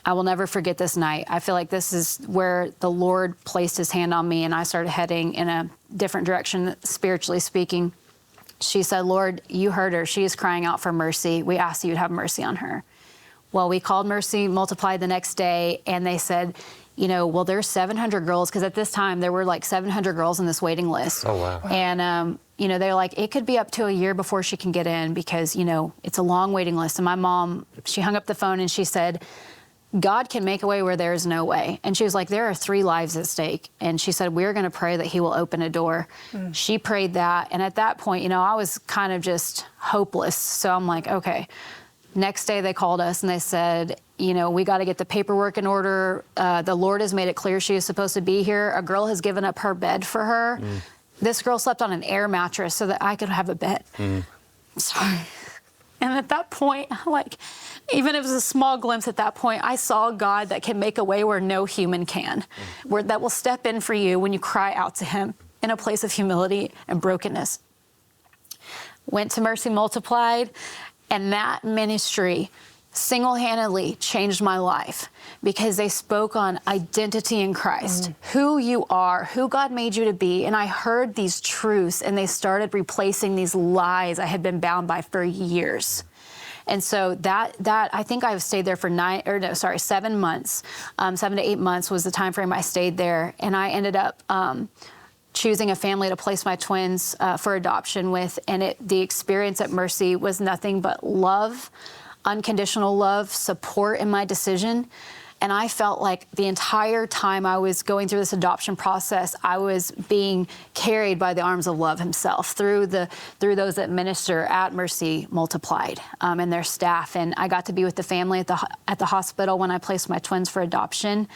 I will never forget this night. I feel like this is where the Lord placed his hand on me and I started heading in a different direction, spiritually speaking. She said, Lord, you heard her. She is crying out for mercy. We ask you to have mercy on her. Well, we called Mercy Multiplied the next day, and they said, you know, well, there's 700 girls, because at this time there were like 700 girls in this waiting list. Oh, wow. And, you know, they're like, it could be up to a year before she can get in because, you know, it's a long waiting list. And my mom, she hung up the phone and she said, God can make a way where there is no way. And she was like, there are 3 lives at stake. And she said, we're going to pray that he will open a door. She prayed that. And at that point, you know, I was kind of just hopeless. So I'm like, okay. Next day they called us and they said, you know, we got to get the paperwork in order. The Lord has made it clear she is supposed to be here. A girl has given up her bed for her. This girl slept on an air mattress so that I could have a bed. Sorry. And at that point, like, even if it was a small glimpse at that point, I saw God that can make a way where no human can, where that will step in for you when you cry out to him in a place of humility and brokenness. Went to Mercy Multiplied, and that ministry single-handedly changed my life because they spoke on identity in Christ, who you are, who God made you to be. And I heard these truths and they started replacing these lies I had been bound by for years. And so that I think I've stayed there for 7 months. 7 to 8 months was the time frame I stayed there. And I ended up choosing a family to place my twins for adoption with. And the experience at Mercy was nothing but love, unconditional love, support in my decision. And I felt like the entire time I was going through this adoption process, I was being carried by the arms of love himself through those that minister at Mercy Multiplied and their staff. And I got to be with the family at the hospital when I placed my twins for adoption.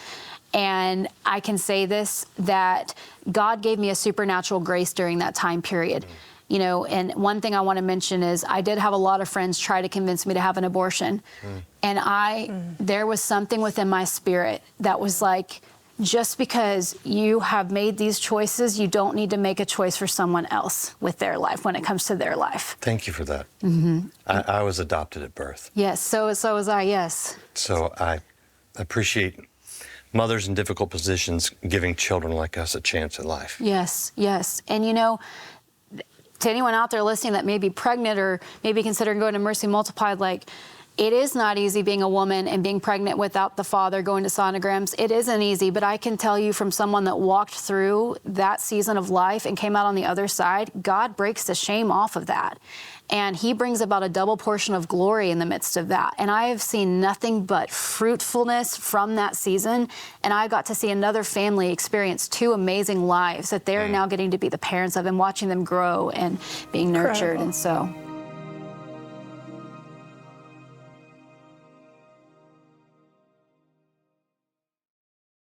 And I can say this, that God gave me a supernatural grace during that time period. You know, and one thing I want to mention is I did have a lot of friends try to convince me to have an abortion. And there was something within my spirit that was like, just because you have made these choices, you don't need to make a choice for someone else with their life when it comes to their life. Thank you for that. I was adopted at birth. Yes, so was I, yes. So I appreciate mothers in difficult positions giving children like us a chance at life. Yes, yes. And you know, to anyone out there listening that may be pregnant or maybe considering going to Mercy Multiplied, like, it is not easy being a woman and being pregnant without the father, going to sonograms. It isn't easy, but I can tell you from someone that walked through that season of life and came out on the other side, God breaks the shame off of that. And he brings about a double portion of glory in the midst of that. And I have seen nothing but fruitfulness from that season. And I got to see another family experience 2 amazing lives that they're now getting to be the parents of and watching them grow and being nurtured. And so